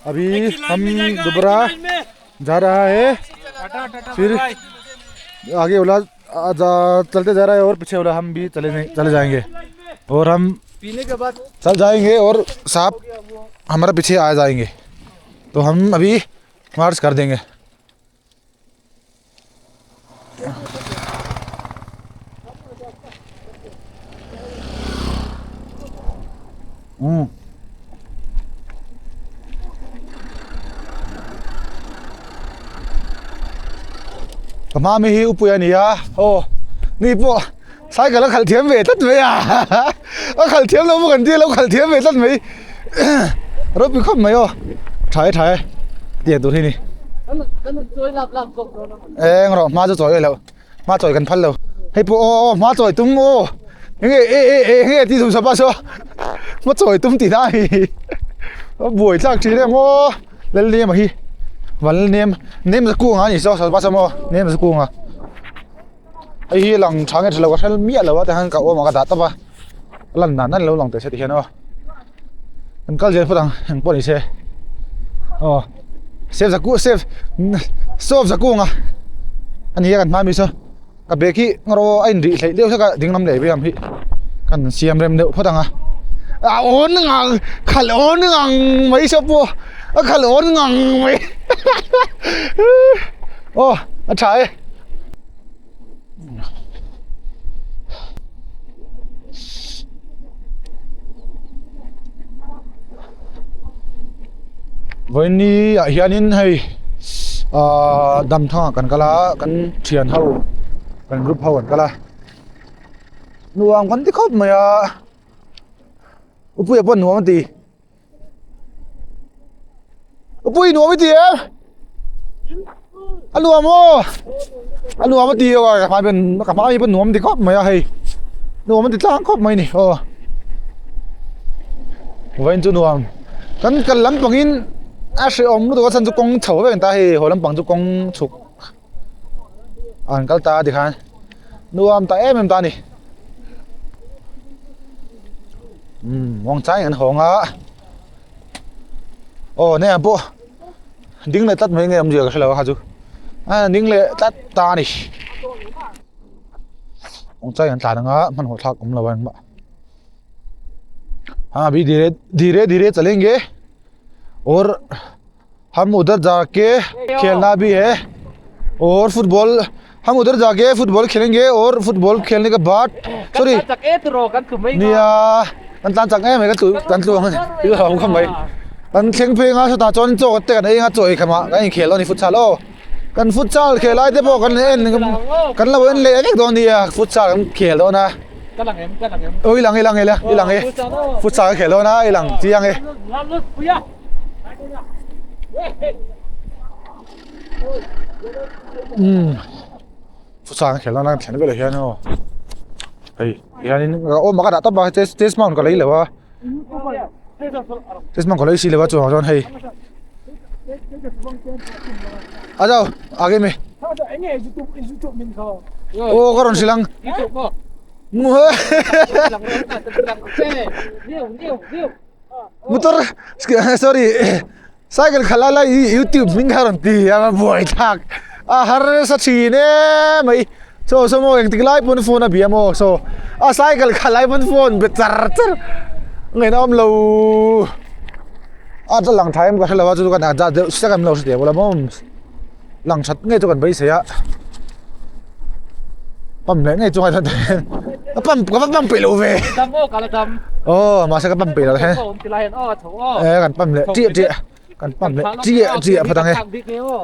अभी हम दोबारा जा रहा है, फिर आगे वाला चलते जा रहा है और पीछे वाला हम भी चले जाएंगे और हम पीने के बाद चल जाएंगे और साहब हमारा पीछे आ जाएंगे, तो हम अभी मार्च कर देंगे। कमा में ही उपुया नहीं आ ओนี่พวกใช้กันแล้วขันเทียมเวทตัดไหมอ่ะขันเทียมเราบุกันที่เราขันเทียมเวทตัดไหมรถไปขับไหมอ่ะถ่ายเดี๋ยวดูที่นี่เอ็งเรามาจะจ่อยแล้วมาจ่อยกันพันแล้วให้พวกมาจ่อยตุ้มโอ้ยังไงเฮ้ที่สุดสบายชัวมาจ่อยตุ้มตีได้บ่อยจากทีเนี่ยโอ้เล่นเลี้ยมาฮีวันเนียมสกูงอ่ะนี่ซ้อสบายชัวเนียมสกูงอ่ะไอ้หลังช้างเนี่ยเราก็ใช้เมียแล้วว่าแต่ฮันกับว่ามันก็ดัดตะปะหลังนั้นเราหลังแต่เสร็จเห็นอ่ะมันก็เรียนพูดทางเห็นปนอีเซ่อ๋อเซฟสกูเซฟโซฟสกูงอ่ะอันนี้กันมามีซะกับเบกี้เราไอ้ดิเลี้ยวสักดิ่งน้ำเหลวไปยังพี่กันเสียมเร็มเดียวพูดทางอ่ะโอ้นึงอ่ะขันโอ้นึงอ่ะไม่ชอบปุ๊ขันโอ้นึงอ่ะไม่โอ้ใช่วันนี้เฮียนินให้ดำท่ากันก็ละกันเทียนเท่ากันรูปเท่ากันก็ละนัวกันที่ครบไหมอ่ะอุปุยปนนัวมันตีอุปุยนัวไม่ตีอ่ะอันนัวมั้งอันนัวมันตีก็กับมาเป็นปนนัวมันตีครบไหมอ่ะให้นัวมันตีตั้งครบไหมนี่โอ้วันจุนัวกันลำปังอินอาชีพรู้ตัวฉันจะกงเฉาไปเป็นตาเหหัวลำปังจะกงฉุกอ่านกัลตาดิคันนัวมตามันตานี่มองใจอันหงอ่ะโอ้เนี่ยปุ๊ดิ้งเลยตัดไม่เงี้ยมันเยอะกันแล้วฮะจูดิ้งเลยตัดตานี่มองใจอันตาหนังอ่ะมันหัวทักผมระวังบ้าअभी धीरे चलेंगे और हम उधर जाके खेलना भी है और हम उधर जाके फुटबॉल खेलेंगे और फुटबॉल खेलने के बाद सॉरीนี่กันตามจากไหนกันตัวมันที่เราเข้าไปกันเข่งเพลงอ่ะสตาร์จอนโจกแต่กันเองอ่ะโจยขมากันเขียนเราในฟุตซอลกันฟุตซอลเขียนไรแต่พอกันเอ็นกันเราเอ็นเล่นตัวนี้อ่ะฟุตซอลกันเขียนแล้วนะอีหลังฟุตซอลเขียนแล้วนะอีหลังจียังไงฟุตซอลเขียนแล้วนะเขียนไปเลยเฮียเนาะเฮ้ยเฮียนี่โอ้มากันตับบ้าเทสมันก็เลยเลยวะเทสมันก็เลยสิเลยวะจู่จอนเฮ้ยอาเจ้าอาเกมีโอ้ก็รอนสิลังงูเฮ้ยmotor sorry cycle khalala YouTube mingharon ti ama boy thak har sachi ne mai so mo eng tiklai pun phone a biamo so cycle khalai pun phone be char ngai nom lo ta lang thai ka thalawa chu kan ja sakam lo ste bola mom lang chat ngai chu kan bai se ya pam le ngai chu ngai ta pam pe lo ve tam o kala tamมาสักปั๊มปีแล้วแค่กันปั๊มเลยจี้กันปั๊มเลยจี้พอตั้งไง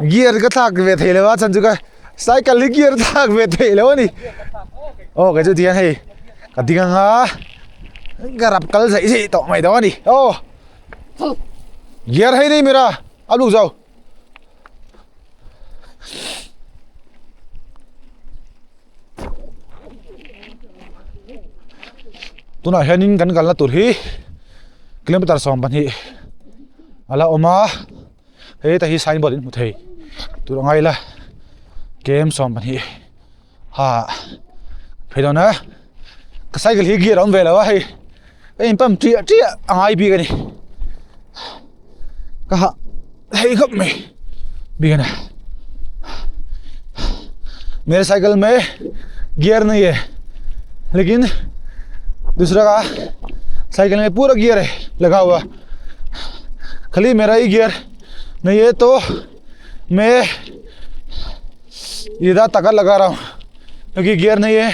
เกียร์ก็ทักเวทีเลยว่าฉันจะก็ไซค์กันเกียร์ทักเวทีแล้วนี่โอ้ก็จะเทียนให้กันที่กันฮะก็รับกันใส่สิต่อไม่ได้นี่โอ้เกียร์ให้นี่มีระเอาลูกเจ้าตัวน่ะเห็นกันละตัวที่กิโลเมตร2,000ที่อะไรออกมาเฮ้ยแต่ที่ไซน์บอร์ดหมดที่ตัวไงล่ะเกม2,000ที่เพื่อนนะก็ใส่กันที่เกียร์อันเวลาว่าเฮ้ยปั๊มจี้ไอพีกันนี่ก็ hey gấp mày begin मेरे cycle में gear नहीं है लेकिन दूसरा का cycle में पूरा gear है लगा हुआ खाली मेरा ही गियर नहीं है तो मैं इधर तक लगा रहा हूँ क्योंकि गियर नहीं है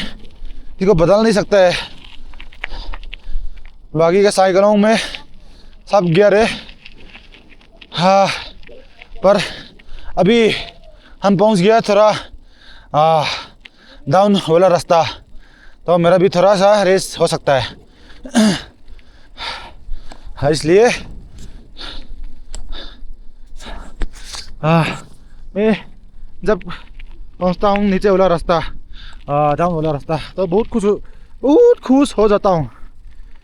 इसको बदल नहीं सकता है बाकी के साइकिलों में सब गियर है हाँ पर अभी हम पहुँच गया थोड़ा डाउन वाला रास्ता तो मेरा भी थोड़ा सा रेस हो सकता है इसलिए मैं जब पहुंचता हूँ नीचे वाला रास्ता डाउन वाला रास्ता तो बहुत खुश हो जाता हूँ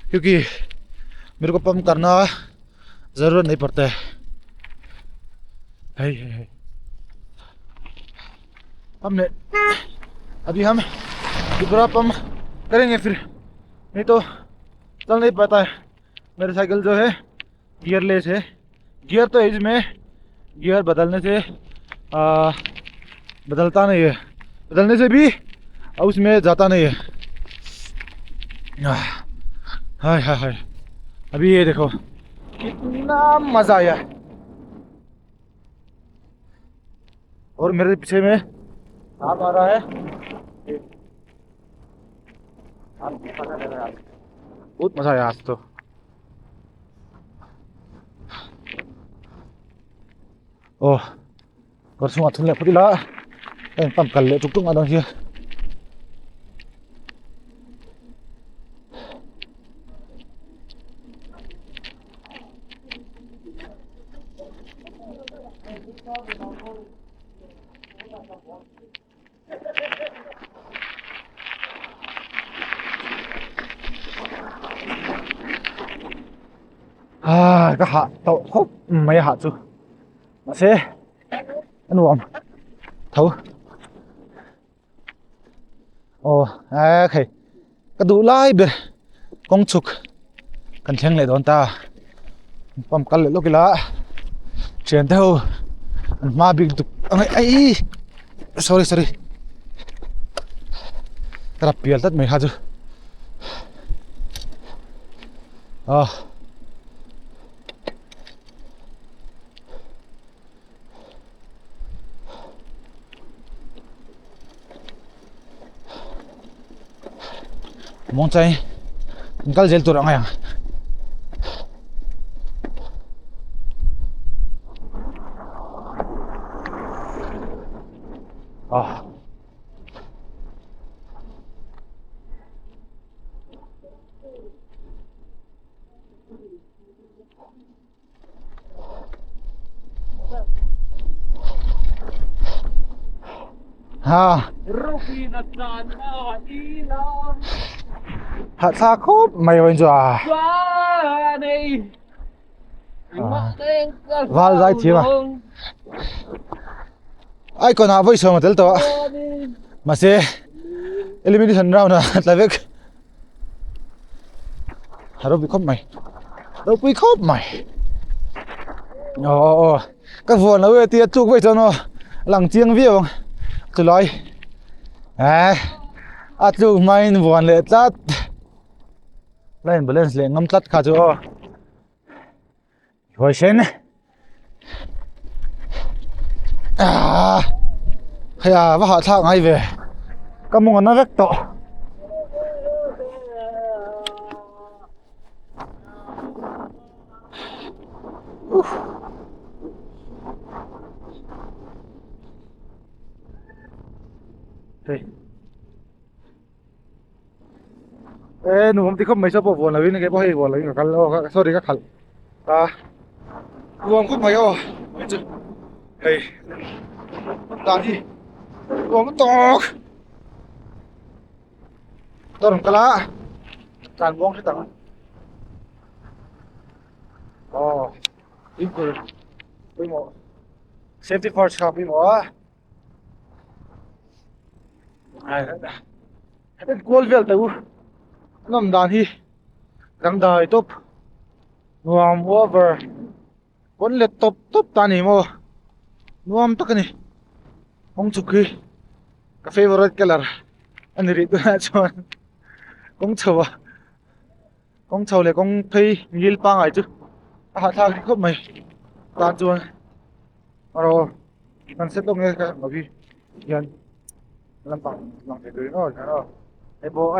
क्योंकि मेरे को पंप करना ज़रूरत नहीं पड़ता है हमने अभी हम दोबारा पंप करेंगे फिर नहीं तो चल नहीं पाता है मेरी साइकिल जो है गियरलेस है गियर तो इसमें गियर बदलने से बदलता नहीं है बदलने से भी उसमें जाता नहीं है हाय हाय हाय अभी ये देखो कितना मज़ा आया और मेरे पीछे में आप आ रहा है बहुत मज़ा आया आज तो ओह कर semua tuh lihat putih lah pam kali tuk tuk ada sih cái hạ tàu hốc mấy hạ chú mà xe anh uống thấu ồ okay cái đủ lại biệt công chục cần thèn lại đón ta pam cắt lại lúc kia lá chuyển theo mà bị tụt ai sorry cái biel tất mấy hạt chú mong chay kal jel turang ayang hạt xa khốp mày bây giờ vào giải trí mà ai còn nào với sao mà tới to mà xe elimination round là việc đâu bị khốp mày các vườn nó về tiệt chụp vậy cho nó lằng chiêng viêu từ lối chụp mày vườn lệ tát lên balance lên ngâm tắt khá cho hồi sen hay và họ thang ngay về các món nó rất to đâyหนูผมที่เขาไม่ชอบพวกวนเลยนี่แกพวกให้วนเลยกับกันแล้วก็สวัสดีก็ขัดรวมขึ้นมาก็จะเฮ้ยตอนที่รวมตกต้นกะละจานวงที่ต่างยิ่งกว่าไปหมด safety first ครับไปหมดเป็นกอลเวลแต่ว่าน้ำดานที่รังได้ตบรวม over con lệ top top ta này mò nuông tắc này ông chụp khi cái favorite color anh đi tôi nói cho con chầu này con thấy nhiều ba ngày chứ thang thì không mày ta chuan rồi mình sẽ đông nghe cái mà vì hiện làm bằng cái đấy nó cái bộ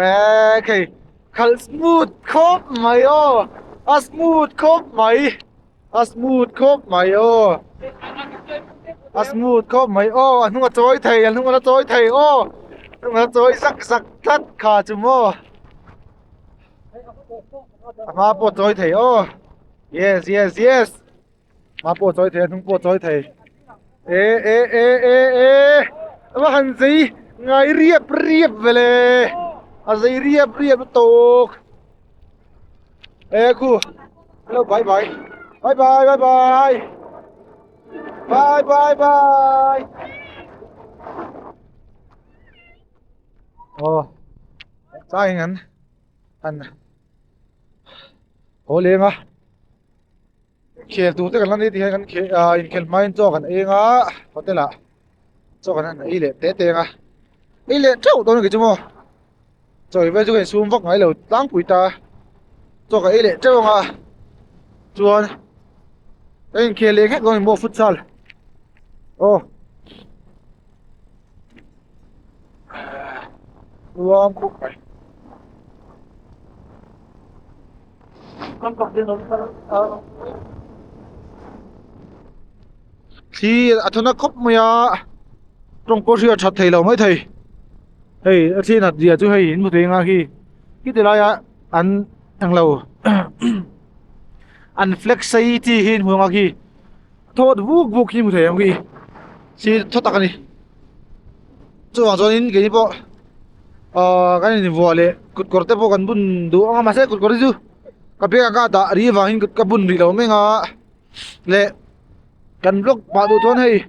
cái khal smooth khop mày ô smooth khop mày smooth khop mày ô smooth khop mày ô anh không có chối thầy anh không có chối thầy ô không có chối sắc sắc thắt khà chùm ô mà bộ chối thầy ô yes yes yes mà bộ chối thầy không bộ chối thầy ê mà hành gì ngay riệp về lề à gì riệp tục ê khu hello bye bye bye bye bye bye bye bye bye ồ sao anh ô liền à khel tu te kan lan ti kan khe in khel main cho kan enga hotela cho kan an ile te nga ile chau to ke chumo choi ve chu ke sum vok ngai lo tang pui ta cho ka ile chau nga chuan en khel le khe going mo futsal ô luam khu kai con cọc đi nó thì thằng nó khóc mày trong cô xưa chặt thầy lâu mấy thầy thầy khi là gì chú hay hiện một tiếng khi cái từ đây anh thằng lâu anh flex thì hiện hướng khi thôi vuốt khi một thầy không khi thì thôi tao cái này chú hoàng cho nên cái gì bộ cái này vừa lệ cột cột tiếp bộ cần bún đủ ông mà sẽ cột cột đi chứ cái việc cái đã đi vào hình cái bún đi lâu mấy ngà lệ cần lúc bà đủ thôn hay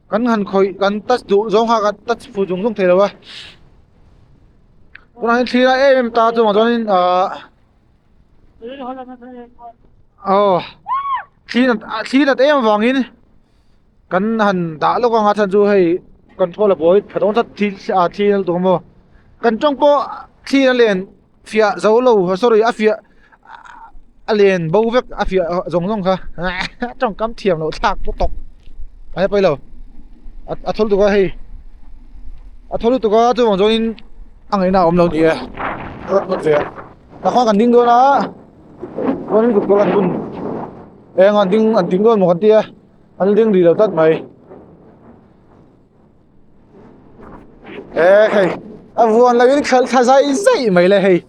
cần hẳn khởi cần tắt đủ giống ha cần tắt phụ dụng giống thế đâu à còn anh thì là em ta cho mà cho nên thì là em vàng in cần hẳn đã lúc ngang thân du hay cần thôi là bối phải đón tắt thì là đúng không cần trong bộ thì là liền phía dấu lâu sorry phía liền bầu vết phía giống ha trong cắm thiềm nó thạc bốc tóc ai bây giờ thôi tụi hay thôi tụi có tôi cho nên ăn cái nào ông lâu đi mất việc là khoan cần đinh đôi đó có nên có cần bún em ăn đinh đôi một con tia ăn đinh đi đầu tắt mày ê hey vừa là cái khá dây mày lại hey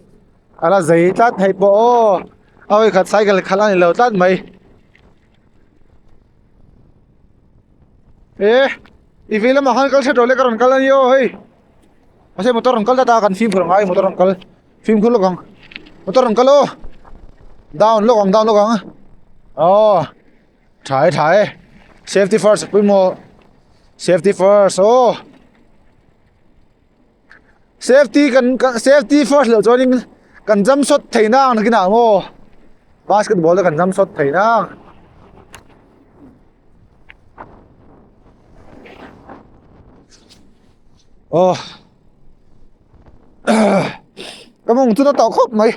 là dây tắt hay bộ ôi khát sai cái khát này lâu tắt mày ê ivilam makan kal se dole karon kal yo hey ase motor kal ta kan film khurang ai motor kal film khul lokang motor kal lo down lokang oh thai safety first pui mo safety first oh safety first lo joining kan jump shot theina na kina mo basketball kan jump shot theina oh cái mông tôi nó tao khóc mày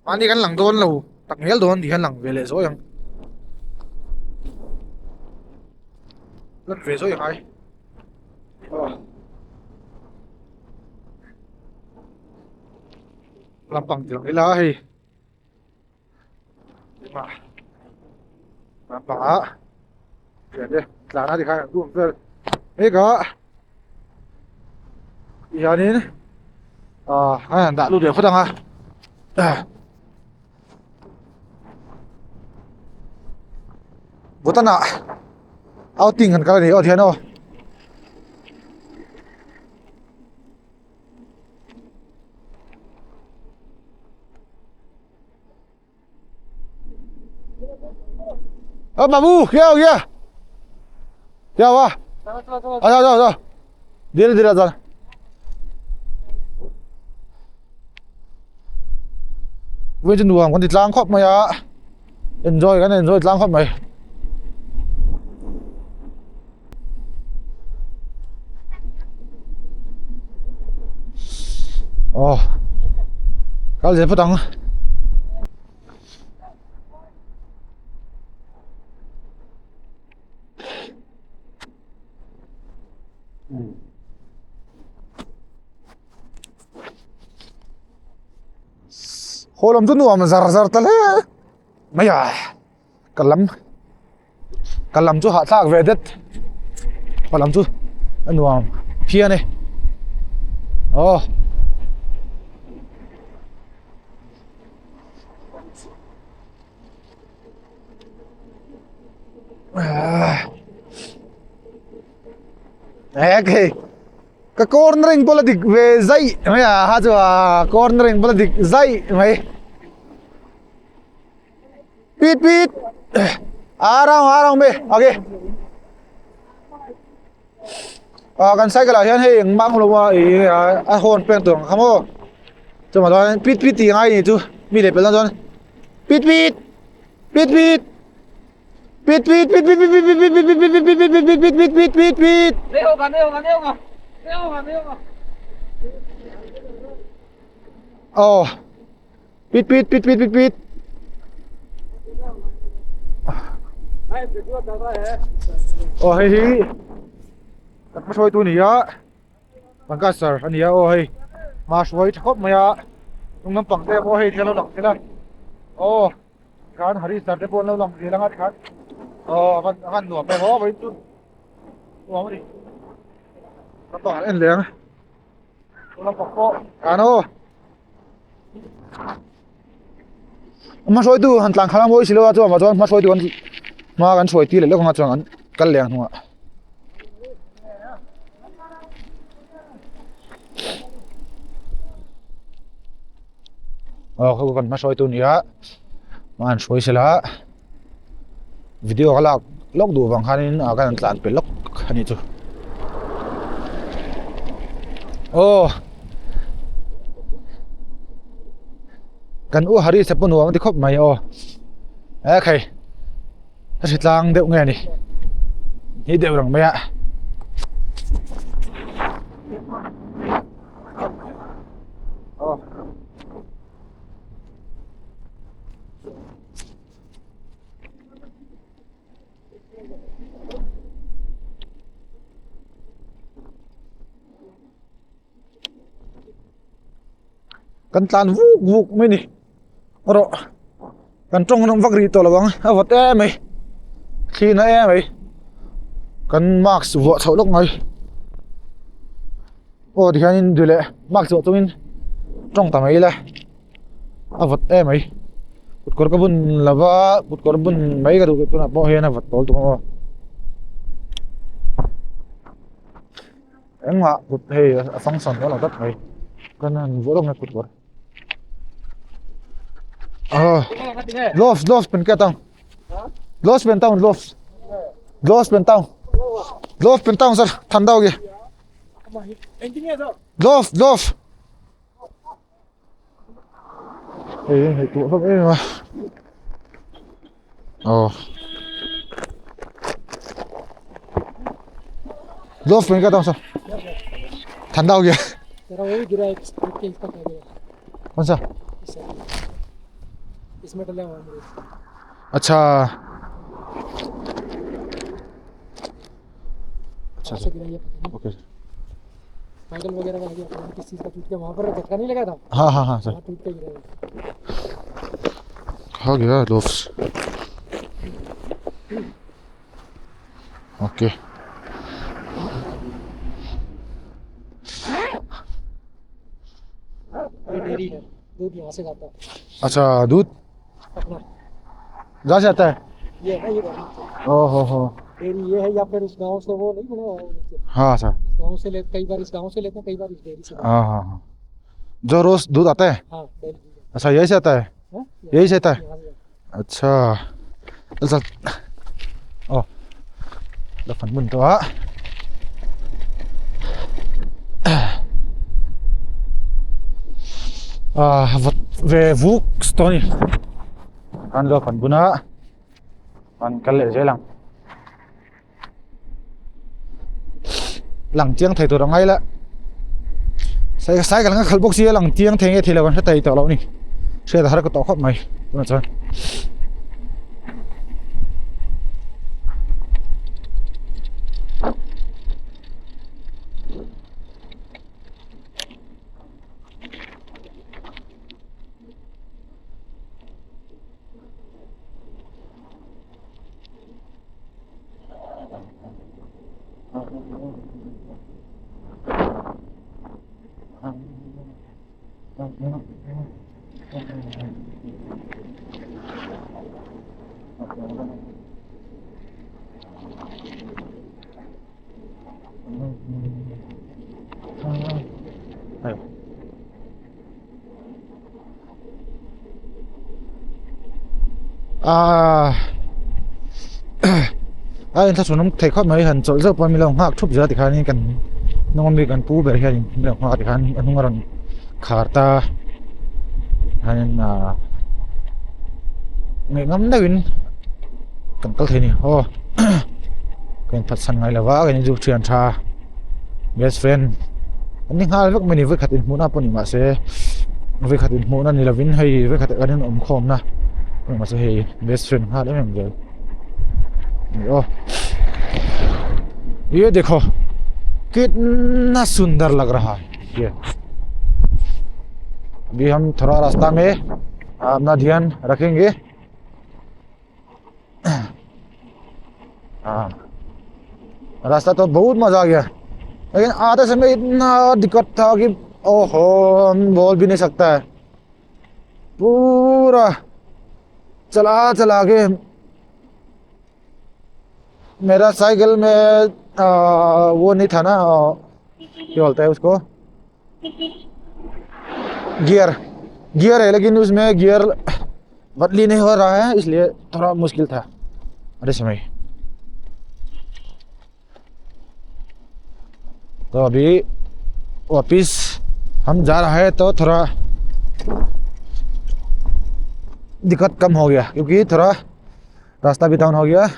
anh đi cắn lằng đôn lâu tặng hết đôn thì cắn lằng về lệ số không rất về số hay làm bằng tiếng cái lá hay mà bà chuyển đi là nó thì khai cũng rồi đấy có giờ đến hai đã lưu được phát đăng ha bố tân ạ ao tình hẳn cái này ở thiên đâu bà bu kia kia wa rồi đi ra với chân đường con thịt lang khóc mày à enjoy cái này enjoy lang khóc mày cái gì phát tăng hồ làm chút nữa mà zar zar tale mày à cả lắm chú hạ thác về đất cả lắm chú anh nuông phía này cái cornering politic về dây mày à ha chú à cornering politic dây mày pit pit arang be okay kan sai kala hian hei mang lo wa a hon pen tong khamo chu ma don pit pit ti ngai ni chu mi le pel don pit pit pit pit pit pit pit pit pit pit pit pit pit pit pit leo ga pit pit pit pit pit pit hei mà soi tu nỉ á bằng cá sấu anh nhớ ôi mà soi khóc mày á chúng nó bằng tay ôi theo nó lỏng thế này khán hari sar đấy bọn nó lỏng gì lắm khán khán nửa mày hó với chút uống đi nó tỏa lên liền nó bọc bộ khán mà soi tu hành lang khang ngồi xí lo cho mà soi tu anh màกันsoi tí lại lúc mà cho anh cắt liền không ạ không cần mà soi tu nữa mà anh soi xí là video cái là lóc đủ vàng hắn cái anh làm bị lóc hắn chứกันhari sẽ bún uống thì khóc mày okay ta sẽ lang đeo nghe này đi đeo rằng mày ạ kan tan vuk mấy nè rồi kan trong nó vắt rì to là bằng vật em mày khi nó em mày kan max vợ thấu lúc này thì anh đưa lại max vợ tôi trong tầm ấy là vật em mày bút cor cái bún là vợ bút cor bún mấy cái đồ tôi là bỏ hết là vật to tụi em mà bút hay function đó là rất hay kan vợ lúc này bút cor gloves pen cái tông gloves pen tông gloves pen tông sir thằng đâu kìa gloves hey tụi không em mà gloves pen cái tông sir thằng đâu kìa con sao इसमें डला हुआ है अच्छा okay Michael वगैरह का लगा किस चीज का टूट गया वहां पर झटका नहीं लगा था हाँ सर टूट के गिरा हो गया ग्लोव्स ओके डेयरी है दूध यहाँ से जाता है अच्छा दूध जा जाता है ये है ये हो डेयरी ये है या फिर उस गांव से वो नहीं बना हुआ हाँ सर गांव से ले कई बार इस गांव से लेते हैं कई बार इस डेयरी से हाँ जो रोज दूध आता है हाँ अच्छा यही से आता है यही से आता है अच्छा चल phần bún đó về vũ stone ăn lo phần bún á ăn cái lệ dễ lắm lằng chiang thầy tôi đang ngay là sai cái khăn bốc xia lằng chiang thầy nghe thì là còn sẽ tay tao lâu nè sẽ là hai cái tao khóc mày đúng không anh ta xuống thầy khóc mấy hẳn chỗ dốc bao nhiêu lòng hạc chụp ra thì khá nên cần nóมีกันปูเบรย์เรื่องหากที่ขันอันนู้นขาตาฮันเงี้ยงั้นได้วินกันตั้งทีนี่โอ้กันพัดสันไงล่ะวะกันยูเชียนชา best friend อันนี้หาเรื่องไม่นี่เวขัดอินมูน่าปนิมาเสเวขัดอินมูน่านี่ละวินให้เวขัดกันนี่อมคมนะมาเสให้ best friend หาได้ไหมมึงเจอโอ้ये देखो कितना सुंदर लग रहा है ये अभी हम थोड़ा रास्ता में अपना ध्यान रखेंगे हाँ रास्ता तो बहुत मजा आ गया लेकिन आते समय इतना दिक्कत था कि ओहो हम बोल भी नहीं सकता है पूरा चला के मेरा साइकिल में वो नहीं था ना क्या बोलता है उसको गियर है लेकिन उसमें गियर बदली नहीं हो रहा है इसलिए थोड़ा मुश्किल था अरे समय तो अभी वापिस हम जा रहे हैं तो थोड़ा दिक्कत कम हो गया क्योंकि थोड़ा रास्ता भी डाउन हो गया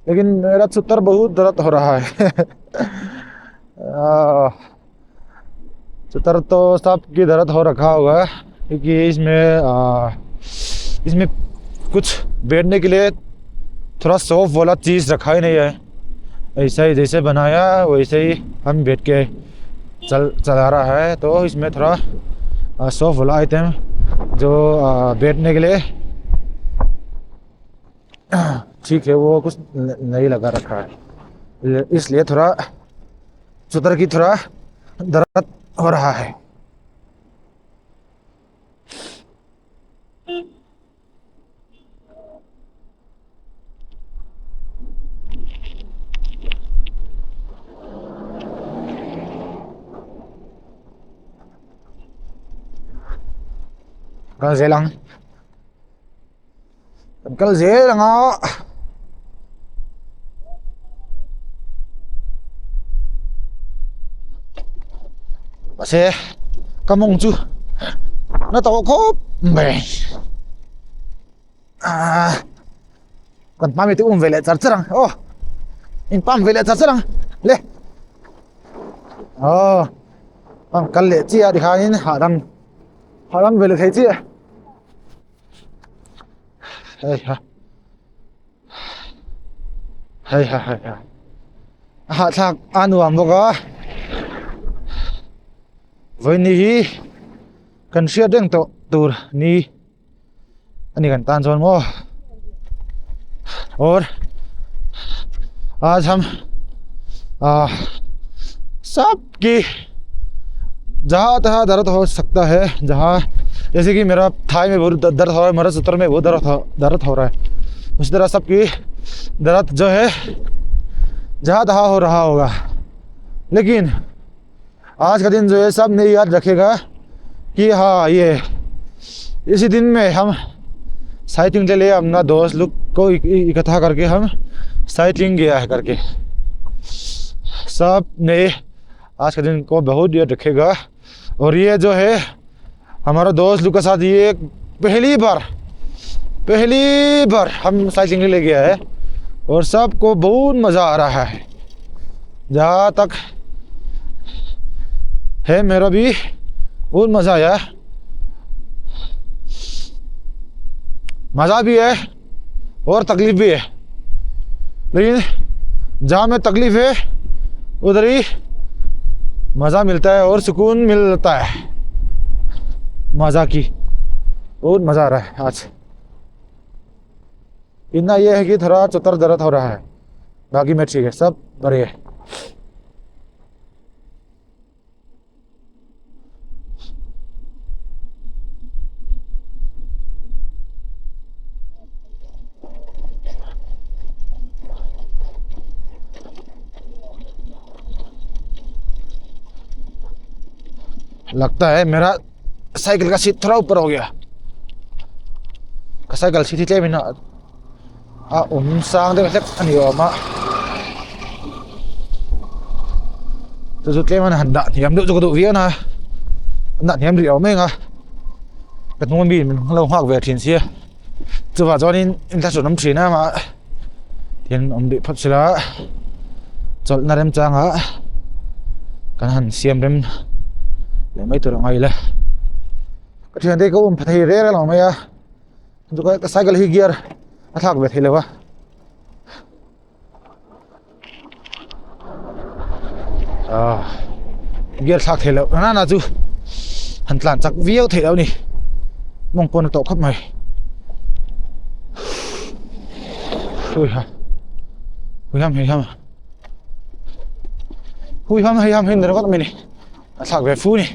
लेकिन मेरा सूत्र बहुत दर्द हो रहा है सूत्र तो सबकी दर्द हो रखा होगा क्योंकि इसमें कुछ बैठने के लिए थोड़ा सॉफ्ट वाला चीज़ रखा ही नहीं है ऐसा ही जैसे बनाया वैसे ही हम बैठ के चला रहा है तो इसमें थोड़ा सॉफ्ट वाला आइटम जो बैठने के लिए ठीक है वो कुछ नहीं लगा रखा है इसलिए थोड़ा सूत्र की थोड़ा दर्द हो रहा है कल dễ lắm á xe cầm mông chú nó tao có mày còn ba mươi tiếng về lại chặt chặt ô in pam về lại chặt chặt lên pam cần lệ chia thì khai hạ đăng về lại thấy chia hay hạ thạc ăn uống một cái với ní cần siết đeng to tur ní anh cần tan chọn mo और आज हम सबकी जहाँ तहाँ दर्द हो सकता है जहाँ जैसे कि मेरा थाई में बहुत दर्द हो रहा है मेरा सूत्र में बहुत दर्द हो रहा है उसी तरह सबकी दर्द जो है जहाँ तहाँ हो रहा होगा लेकिन आज का दिन जो है सब ने याद रखेगा कि हाँ ये इसी दिन में हम साइकिलिंग के लिए अपना दोस्त लोग को इकट्ठा करके हम साइकिलिंग गया है करके सब ने आज के दिन को बहुत याद रखेगा और ये जो है हमारा दोस्त लुका साथ ये पहली बार हम साइकिलिंग ले गया है और सबको बहुत मज़ा आ रहा है। जहाँ तक है मेरा भी बहुत मज़ा आया, मज़ा भी है और तकलीफ भी है, लेकिन जहाँ में तकलीफ है उधर ही मज़ा मिलता है और सुकून मिलता है। मज़ा की बहुत मज़ा आ रहा है आज। इतना यह है कि थोड़ा चौतर दर्द हो रहा है, बाकी मैं ठीक है, सब बढ़िया है। लगता है मेरा साइकिल का सीट थोड़ा ऊपर हो गया। साइकिल सीटที่ไม่น่าsangได้สักอันเดียวมาสุดๆมันหันดะเทียมดูจุกดูเวียนะดะเทียมเดียวไม่งะกระตุ้นบีมันเราหักเวทีนเสียจะว่าตอนนี้อินทัศน์น้ำฉีน่ามาเทียนอมดิพัชระจอดนาเรมจางฮะกันหันเสียมเรมเลยไม่ตัวไงเลยก็เทียนได้ก็พัทยเร่แล้วหรอไม่อะจุกก็ไซค์ฮิเกียร์ทักเวทีเลยวะเกียร์ทักเทแล้วน่าจูหันหลังจากเวียวเทแล้วนี่มองปนตกขับใหม่หุยฮะหุยห้ามเห็นเดี๋ยวก็ไม่นี่ทักเวฟูนี่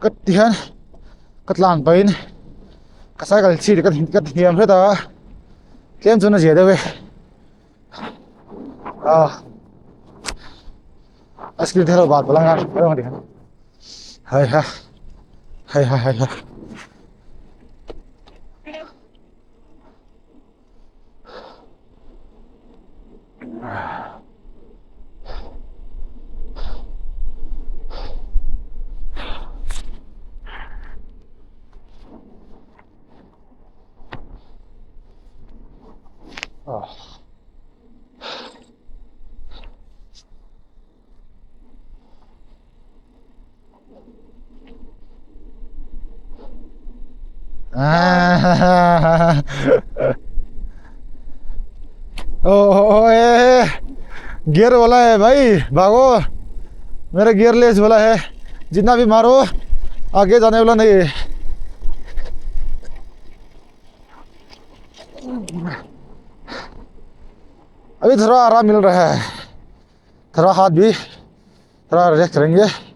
ก็เทียนก็หลังไปนี่ก็ใส่กันชีดก็เทียมเพื่อต่อเทียมจนน่าเสียด้วยเว้ยสกิลที่เราบาดพลังงานไม่ต้องดิเฮ้ยगियर वाला है भाई, भागो, मेरा गियर लेस वाला है, जितना भी मारो आगे जाने वाला नहीं है। अभी थोड़ा आराम मिल रहा है, थोड़ा हाथ भी थोड़ा रेस्ट करेंगे।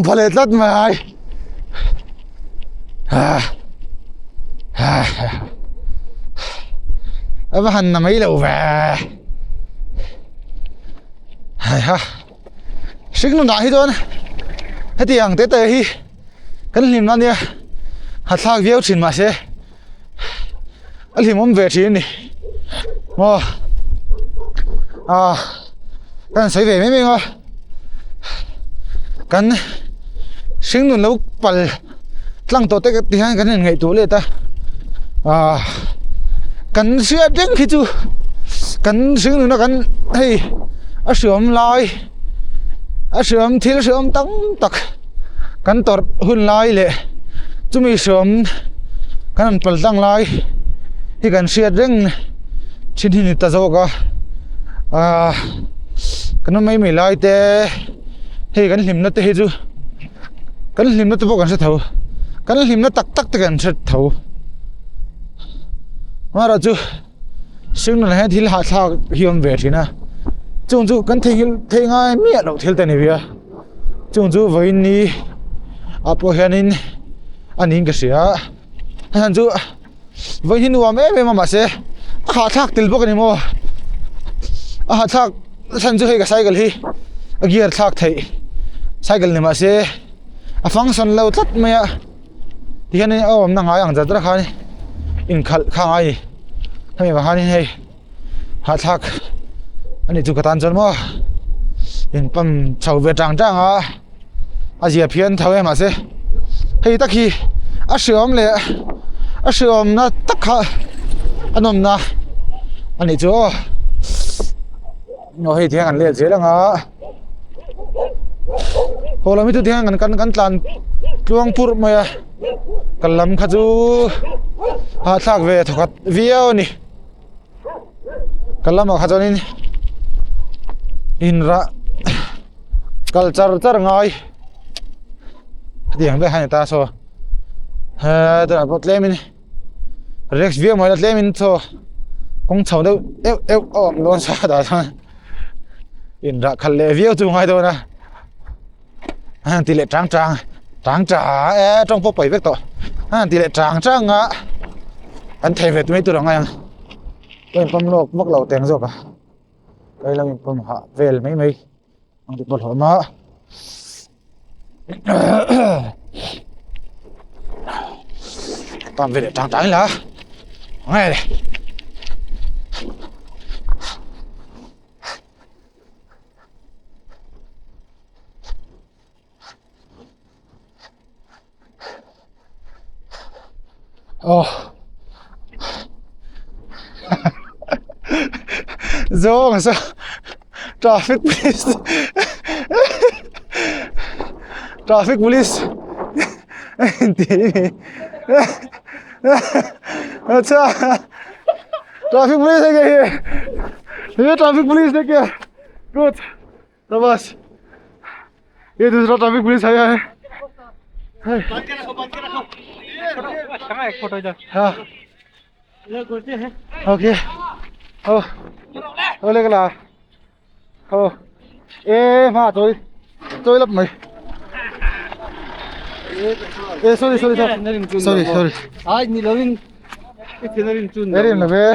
Palit lahat may abahan na may ilaw ba signo na doon hati ang tete hi kanlim na niya hathak viau chin ma se alhim om ve chin ni mo kan sei ve me nga kan sing nun lo pal tlang to te ti han kan ngai tu le ta kan sia deng khi chu kan sing nun kan hei a siom lai a siom thil siom tang tak kan tor hun lai le chumi siom kan pal tang lai hi kan sia deng chin hi ta zo ka kan mai lai te hei kan hlim na te hi chu kan hlim na te bo kan se thau kan hlim na tak tak te kan se thau ma ra chu sing na he thil ha tha hiom ve thina chung chu kan thei ngai mi lo thil te ni bia chung chu voi ni apo hianin anin ka sia han chu voi hi nuam em ma se kha thak til bok ni mo a thak san chu hei ka cycle hi a gear thak thei cycle ni ma se a function lo tlat maya hianin om na ngai ang za tra khani in khal khangai hei ba hanin hei ha thak ani chu katan chon mo in pam chau ve tang tang a zia phian thawe ma se hei takhi a siom le a siom na takha anom na ani chu no hei thiang an le che langa holami tu thiang an kan tlan tluang pur maya kalam kha chu ha thak ve thokat viau ni kalam kha chonin in ra culture char ngai diang be han ta so ha da bot lemin rex viau mai lemin so kong chau đâu eo om lon sa da sa in ra khal le viau chu ngai do na han ti le trang trong po pai vek to han ti le trang an thei ve tu mai tu ra ngai tôi pam lok mok lo teng zo ka kai lam pam ha vel mai ang ti bol ma pam ve trang la ngai le Zo mà sao traffic police अच्छा traffic police है क्या ये traffic police है क्या good शाबाश ये दूसरा traffic police आया है बंद के रखो एक फोटो इधर हाँ ये करते हैं okay ô lên cái là ê mà tôi lấp mày ê sorry आज नीलविन इतने चुन ê điểm là về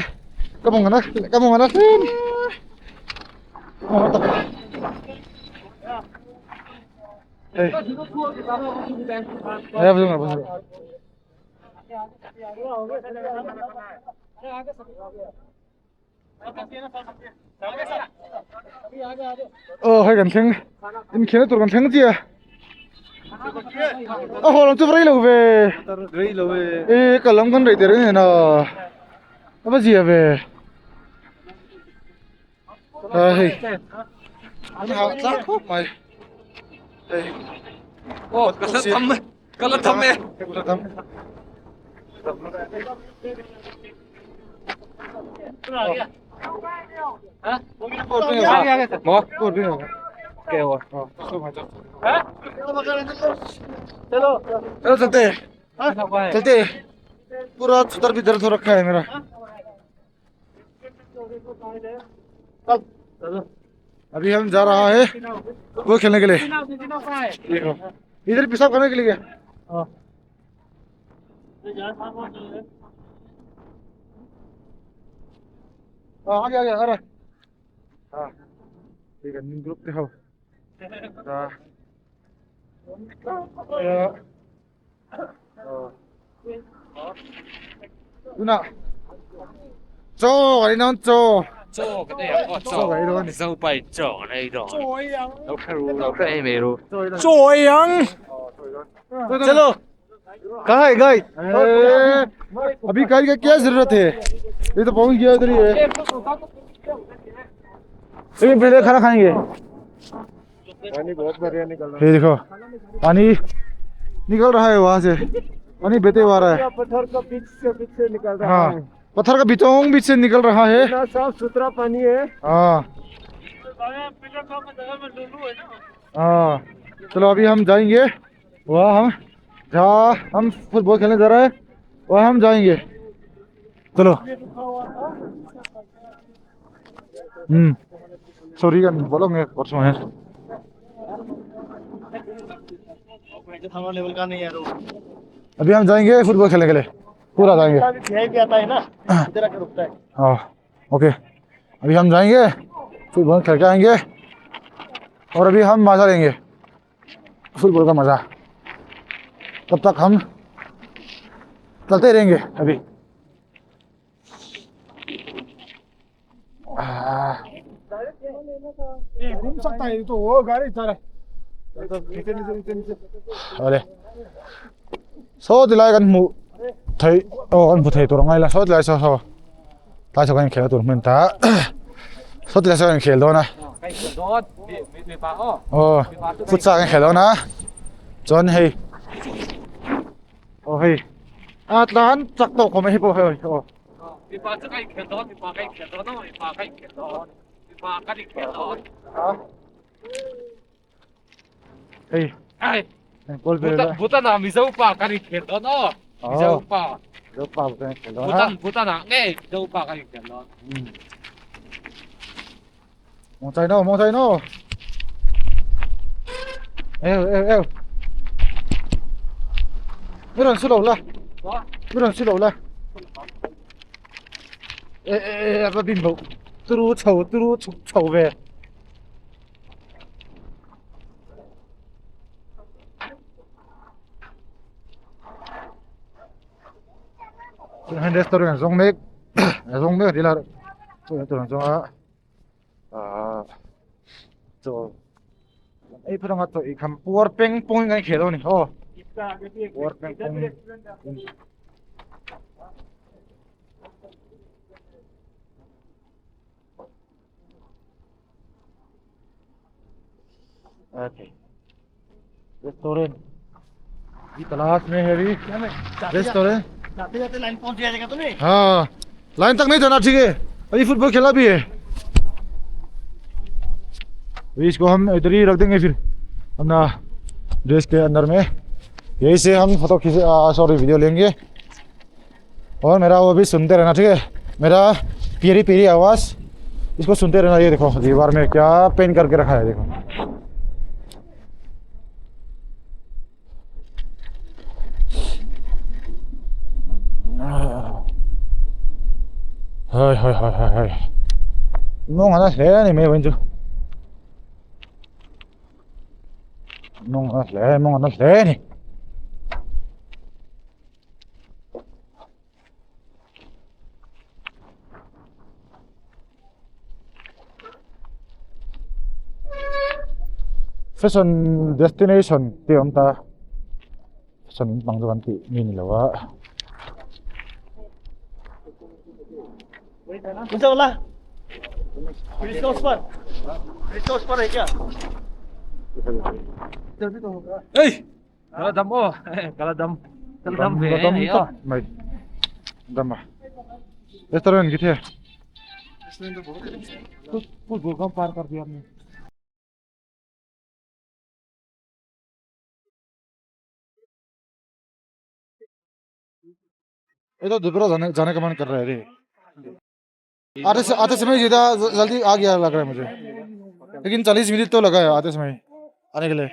cảm ơn nó ê bây giờ hay gần thằng in kia tụi gần thằng gì à họ làm cho vay lâu về ê cả lắm con đẩy tiền này nào nó gì à về hey anh học chắc không mày hey कल थम में चलो चलते पूरा सुतर भी दर्द हो रखा है मेरा अभी हम जा रहा है वो खेलने के लिए इधर पेशाब करने के लिए आ गया अरे हाँ ठीक है ग्रुप दिखाओ 누나 저 어디 넌 저做个那样，我做，手摆做那种，老是没路，做羊 चलो कहाँ है गाइड अभी गाइड का क्या जरूरत है ये तो पहुंच गया इधर ही है लेकिन पहले खाना खाएंगे पानी बहुत बढ़िया निकल रहा है ये देखो पानी निकल रहा है वहां से पानी बहते हुआ आ रहा है पत्थर का बीच से निकल रहा है पत्थर का बीच से निकल रहा है साफ सुथरा पानी है हाँ हाँ चलो अभी हम जाएंगे वहाँ हम जहाँ हम फुटबॉल खेलने जा रहे हैं वहाँ हम जाएंगे चलो sorry kan bolong ya coach semuanya level का नहीं है अभी हम जाएंगे फुटबॉल खेलने के लिए पूरा जाएंगे भी आता है ना इधर आके रुकता है हाँ ओके अभी हम जाएंगे फुटबॉल खेल के आएंगे और अभी हम मजा लेंगे फुटबॉल का मजा तब तक हम चलते रहेंगे अभी घूम सकता है तो वो गाड़ी चला अरे सो दिलायกันหมู่ไทยกันผู้ไทยตัวง่ายละสดเลยสอตาชกันเขียวตัวเหมือนตาสดเลยกันเขียวแล้วนะโอ้ฟุตซอลกันเขียวแล้วนะจนให้โอ้ยร้านจักรตกเขาไม่ให้พวกเฮ้ยโอ้มีปลาจะใกล้เขียวมีปลาใกล้เขียวน้อยปลาใกล้เขียวมีปลาใกล้เขียวเฮ้ยไอ้buta na mizaw pa kani kheto no mizaw pa buta kheto buta na nge mizaw pa kani kheto mong chai no eo meron silo la ba bin bo turu chou ve Ein Restaurant Song Mek di la restaurant Song so ai phang at i kham por peng pong ngai khelo ni ho por peng pong okay restaurant di तलाश में है भी restaurant जाते जाते line पहुंच जाएगा तुम्हें हाँ लाइन तक नहीं जाना ठीक है अभी फुटबॉल खेला भी है अभी इसको हम इधर ही रख देंगे फिर अपना ड्रेस के अंदर में यही से हम फोटो खींचे सॉरी वीडियो लेंगे और मेरा वो भी सुनते रहना ठीक है मेरा पीरी आवाज़ इसको सुनते रहना ये देखो दीवार में क्या पेन करके रखा है देखो hơi nông nó thế này mấy bên chưa nông nó thế này fashion destination thì ông ta fashion bằng cho bạn thì nhìn là quá Bisa lah. Resource पर है क्या? Hey, kalau dam về này à? Mày, dam à? Restaurant किथे है? Restaurant तो बहुत है। कुछ भूखा पार कर दिया हमने। ये तो दोबारा जाने का मन कर रहा है रे। आते समय ज़्यादा जल्दी आ गया लग रहा है मुझे लेकिन 40 मिनट तो लगा है आते समय आने के लिए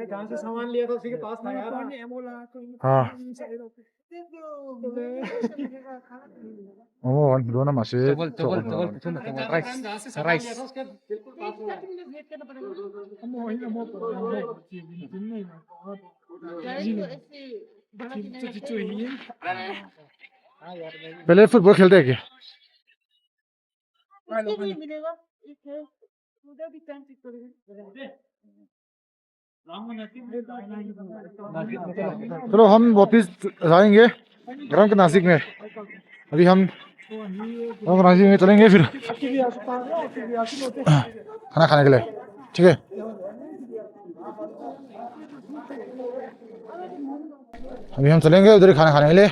जहाँ से सामान लिया था उसी के पास था यार हाँ oh dua nama sih coba rice पहले फुटबॉल खेलते हैं क्या? चलो हम वापिस जाएंगे ग्राम के नासिक में। अभी हम ग्राम के नासिक में चलेंगे फिर खाना खाने के लिए, ठीक है? अभी हम चलेंगे उधर खाना खाने के लिए,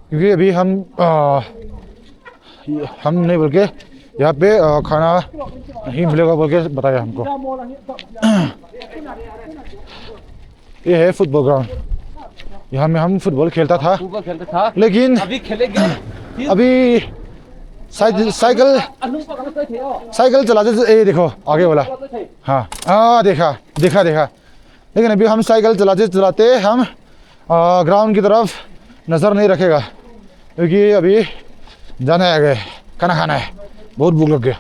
क्योंकि अभी हम नहीं बोल के यहाँ पे खाना नहीं मिलेगा बोल के बताया हमको। ये है फुटबॉल ग्राउंड, यहाँ में हम फुटबॉल खेलता था, लेकिन अभी खेलेंगे। अभी साइकिल चलाते ये देखो आगे वाला, हाँ देखा। लेकिन अभी हम साइकिल चलाते चलाते हम ग्राउंड की तरफ नज़र नहीं रखेगा, क्योंकि अभी जाना है आगे, खाना खाना है, बहुत भूख लग गया।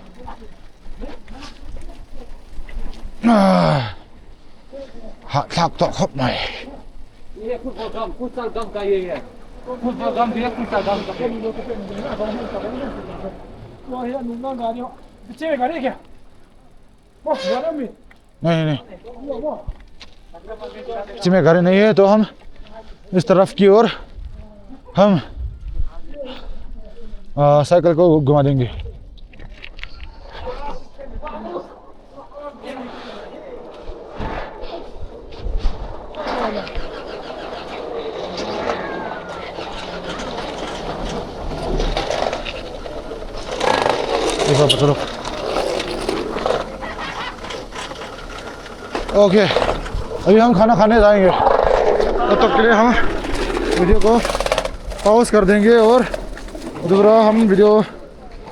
हाँ थक तो खूब नहीं। ये फुटबॉल गम का ये है। फुटबॉल गम भी है, फुटबॉल गम का। नहीं इसमें घर नहीं है, तो हम इस तरफ की ओर हम साइकिल को घुमा देंगे। चलो ओके, अभी हम खाना खाने जाएंगे, तब तक के लिए हम वीडियो को पॉज कर देंगे और दोबारा हम वीडियो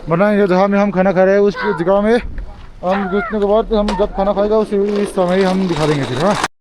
बनाएंगे जहाँ में हम खाना खा रहे हैं उस जगह में। हम घुसने के बाद हम जब खाना खाएगा उस समय हम दिखा देंगे फिर, हाँ।